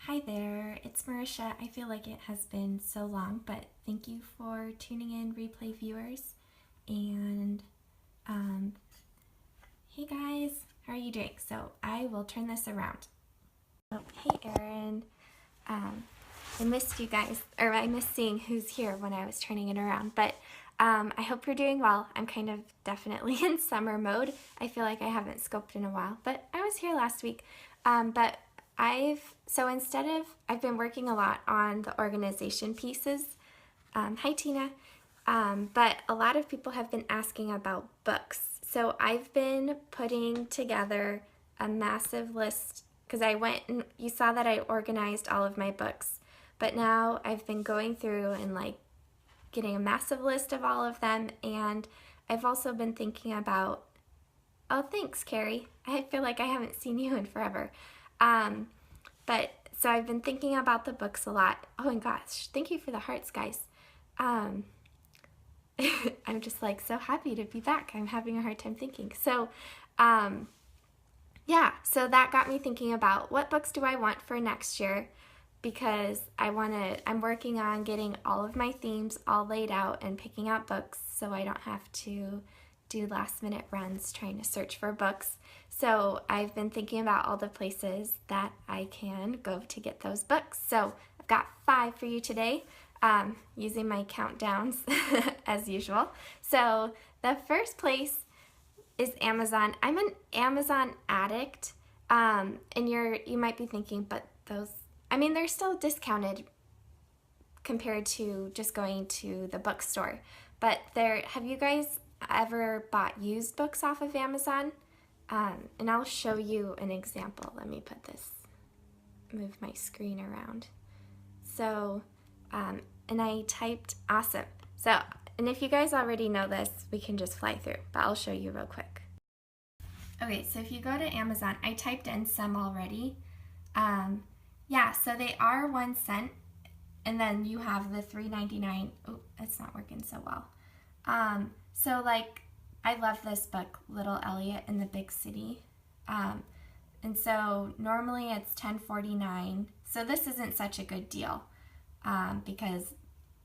Hi there, it's Marisha. I feel like it has been so long, but thank you for tuning in, replay viewers. And um, hey guys, how are you doing? So I will turn this around. Oh, hey Erin. Um, I missed you guys, or I missed seeing who's here when I was turning it around, but I hope you're doing well. I'm kind of definitely in summer mode. I feel like I haven't scoped in a while, but I was here last week. But I've been working a lot on the organization pieces. Hi Tina. But a lot of people have been asking about books. So I've been putting together a massive list because I went and you saw that I organized all of my books. But now I've been going through and like getting a massive list of all of them. And I've also been thinking about, oh, thanks, Carrie. I feel like I haven't seen you in forever. So I've been thinking about the books a lot. Oh, and gosh, thank you for the hearts, guys. Um, I'm just like so happy to be back. I'm having a hard time thinking. So that got me thinking about what books do I want for next year because I'm working on getting all of my themes all laid out and picking out books so I don't have to do last minute runs trying to search for books. So I've been thinking about all the places that I can go to get those books. So I've got 5 for you today, using my countdowns as usual. So the first place is Amazon. I'm an Amazon addict, and you might be thinking, but they're still discounted compared to just going to the bookstore. But have you guys ever bought used books off of Amazon? And I'll show you an example. Let me move my screen around. So, and I typed awesome. And if you guys already know this, we can just fly through, but I'll show you real quick. Okay, so if you go to Amazon, I typed in some already. So they are 1 cent, and then you have the $3.99. Oh, it's not working so well. I love this book, Little Elliot in the Big City. And so normally it's $10.49. So this isn't such a good deal because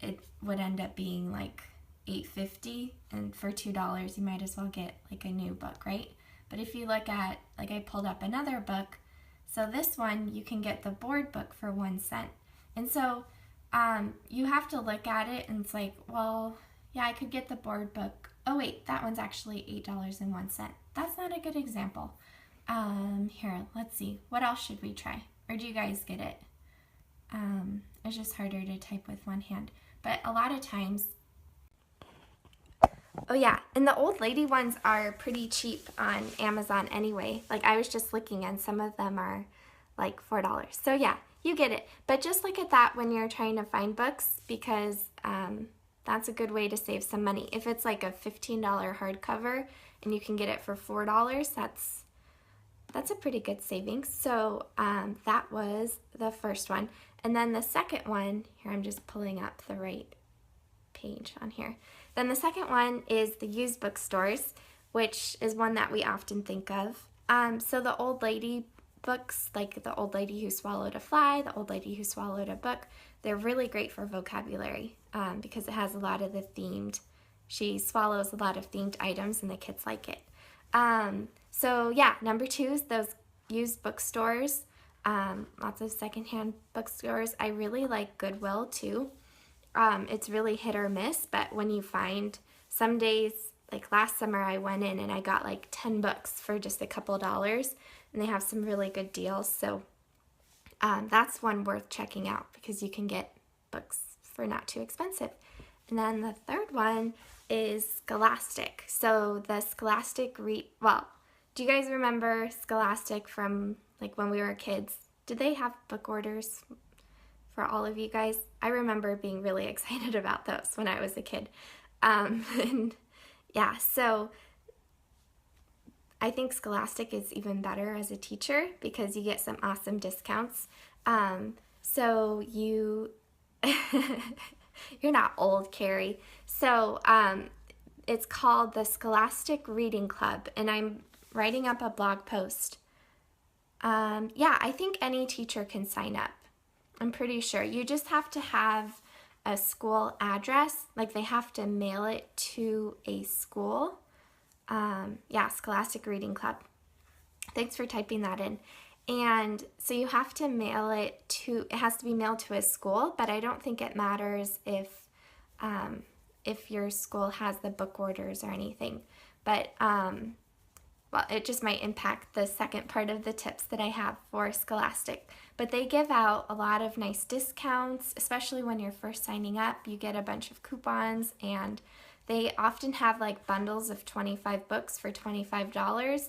it would end up being like $8.50, and for $2 you might as well get like a new book, right? But if you look at, like I pulled up another book, so this one you can get the board book for 1 cent. And so you have to look at it and it's like, well, yeah, I could get the board book. Oh wait, that one's actually $8.01. That's not a good example. Here, let's see. What else should we try? Or do you guys get it? It's just harder to type with one hand. But a lot of times, oh yeah, and the old lady ones are pretty cheap on Amazon anyway. Like I was just looking and some of them are like $4. So yeah, you get it. But just look at that when you're trying to find books because that's a good way to save some money. If it's like a $15 hardcover and you can get it for $4, that's a pretty good savings. So that was the first one. And then the second one, here I'm just pulling up the right page on here. Then the second one is the used bookstores, which is one that we often think of. So the old lady books, like the old lady who swallowed a fly, the old lady who swallowed a book, they're really great for vocabulary because it has a lot of she swallows a lot of themed items and the kids like it. So yeah, number 2 is those used bookstores, lots of secondhand bookstores. I really like Goodwill too. It's really hit or miss, but when you find some days, like last summer I went in and I got like 10 books for just a couple dollars and they have some really good deals. So that's one worth checking out because you can get books for not too expensive. And then the third one is Scholastic. So the Scholastic do you guys remember Scholastic from like when we were kids? Did they have book orders for all of you guys? I remember being really excited about those when I was a kid. And yeah, so I think Scholastic is even better as a teacher because you get some awesome discounts. So you're not old, Carrie. So it's called the Scholastic Reading Club, and I'm writing up a blog post. I think any teacher can sign up. I'm pretty sure. You just have to have a school address, like they have to mail it to a school. Yeah, Scholastic Reading Club. Thanks for typing that in. And so you have to mail it to, it has to be mailed to a school, but I don't think it matters if your school has the book orders or anything. But, well, it just might impact the second part of the tips that I have for Scholastic. But they give out a lot of nice discounts, especially when you're first signing up. You get a bunch of coupons, and they often have like bundles of 25 books for $25.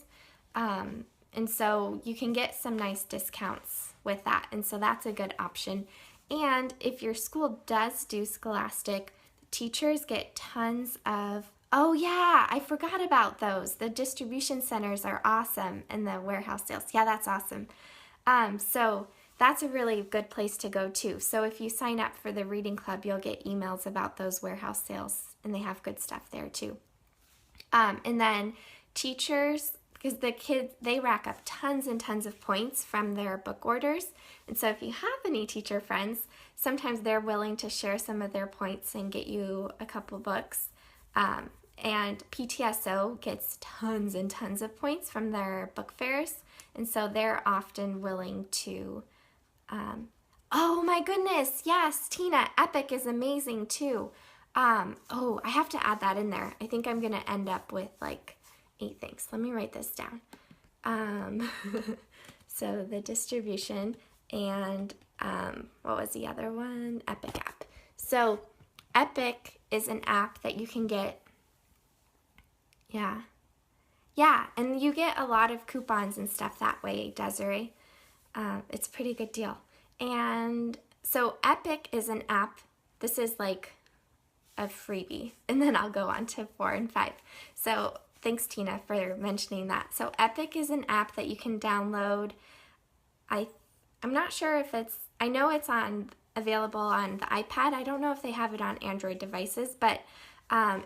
And so you can get some nice discounts with that. And so that's a good option. And if your school does do Scholastic, the teachers get tons of, oh yeah, I forgot about those. The distribution centers are awesome, and the warehouse sales. Yeah, that's awesome. So that's a really good place to go too. So if you sign up for the reading club, you'll get emails about those warehouse sales, and they have good stuff there too. And then teachers, because the kids, they rack up tons and tons of points from their book orders. And so if you have any teacher friends, sometimes they're willing to share some of their points and get you a couple books. And PTSO gets tons and tons of points from their book fairs. And so they're often willing to, oh my goodness, yes, Tina, Epic is amazing too. Oh, I have to add that in there. I think I'm going to end up with like 8 things. Let me write this down. So the distribution and what was the other one? Epic app. So Epic is an app that you can get, yeah, and you get a lot of coupons and stuff that way, Desiree. It's a pretty good deal. And so Epic is an app. This is like a freebie, and then I'll go on to 4 and 5. So thanks, Tina, for mentioning that. So Epic is an app that you can download. I'm not sure if I know it's available on the iPad. I don't know if they have it on Android devices, but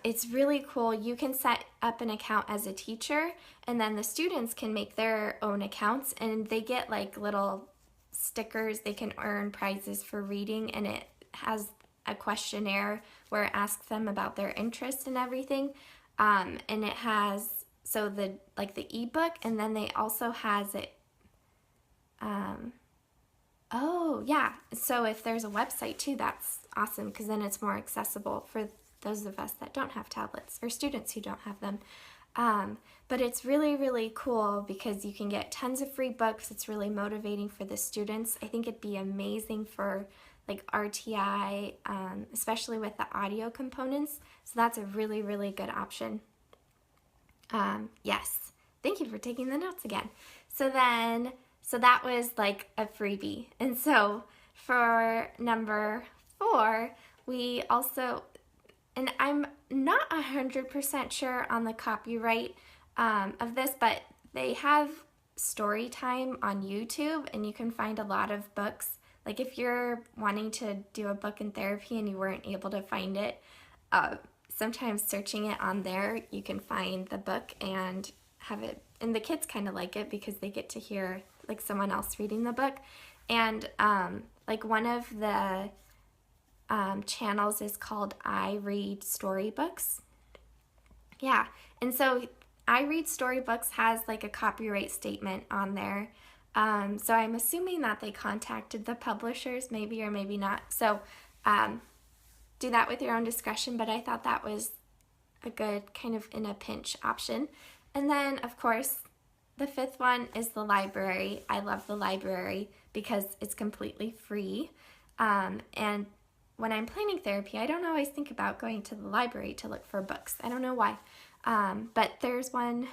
it's really cool. You can set up an account as a teacher, and then the students can make their own accounts, and they get like little stickers. They can earn prizes for reading, and it has a questionnaire where it asks them about their interest and everything. And it has, so the ebook, and then they also has it, oh yeah, so if there's a website too, that's awesome, because then it's more accessible for those of us that don't have tablets, or students who don't have them. But it's really, really cool because you can get tons of free books. It's really motivating for the students. I think it'd be amazing for like RTI, especially with the audio components. So that's a really, really good option. Yes, thank you for taking the notes again. So that was like a freebie. And so for number 4, we also, and I'm not 100% sure on the copyright of this, but they have story time on YouTube, and you can find a lot of books. Like if you're wanting to do a book in therapy and you weren't able to find it, sometimes searching it on there, you can find the book and have it, and the kids kind of like it because they get to hear like someone else reading the book. And like one of the channels is called I Read Storybooks. Yeah, and so I Read Storybooks has like a copyright statement on there. So I'm assuming that they contacted the publishers, maybe or maybe not. So do that with your own discretion, but I thought that was a good kind of in a pinch option. And then, of course, the 5th one is the library. I love the library because it's completely free. And when I'm planning therapy, I don't always think about going to the library to look for books. I don't know why. But there's one,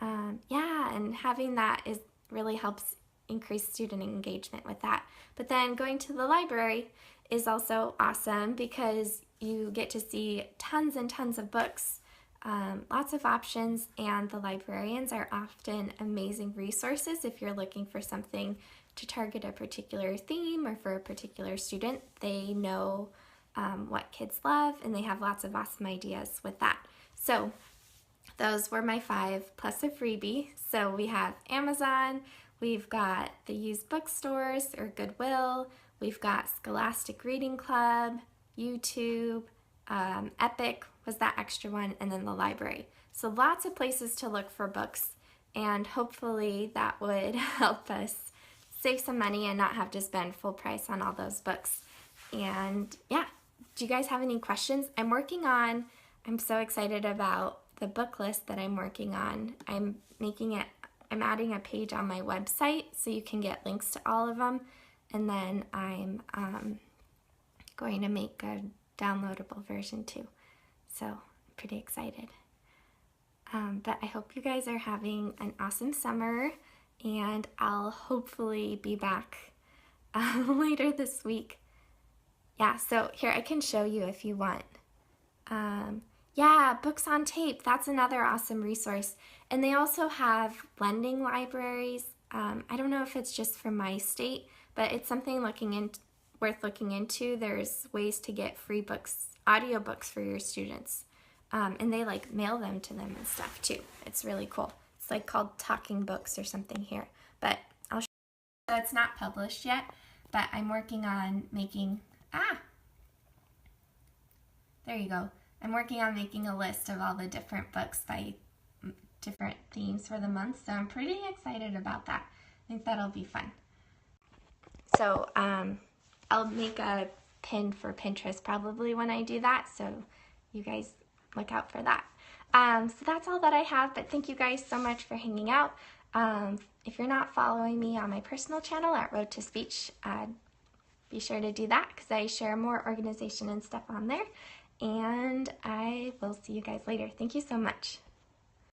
yeah, and having that really helps increase student engagement with that. But then going to the library is also awesome because you get to see tons and tons of books, lots of options, and the librarians are often amazing resources if you're looking for something to target a particular theme or for a particular student. They know what kids love, and they have lots of awesome ideas with that. So those were my 5 plus a freebie. So we have Amazon, we've got the used bookstores or Goodwill, we've got Scholastic Reading Club, YouTube, Epic was that extra one, and then the library. So lots of places to look for books, and hopefully that would help us save some money and not have to spend full price on all those books. And yeah, do you guys have any questions? I'm so excited about the book list that I'm working on. I'm adding a page on my website so you can get links to all of them, and then I'm going to make a downloadable version too. So I'm pretty excited. But I hope you guys are having an awesome summer, and I'll hopefully be back later this week. Yeah, so here I can show you if you want. Yeah, Books on Tape, that's another awesome resource. And they also have lending libraries. I don't know if it's just for my state, but it's something worth looking into. There's ways to get free books, audiobooks for your students. And they like mail them to them and stuff too. It's really cool. It's like called Talking Books or something here. But I'll show you. So it's not published yet, but I'm working on making, there you go. I'm working on making a list of all the different books by different themes for the month, so I'm pretty excited about that. I think that'll be fun. So I'll make a pin for Pinterest probably when I do that, so you guys look out for that. So that's all that I have, but thank you guys so much for hanging out. If you're not following me on my personal channel at Road to Speech, be sure to do that because I share more organization and stuff on there. And I will see you guys later. Thank you so much.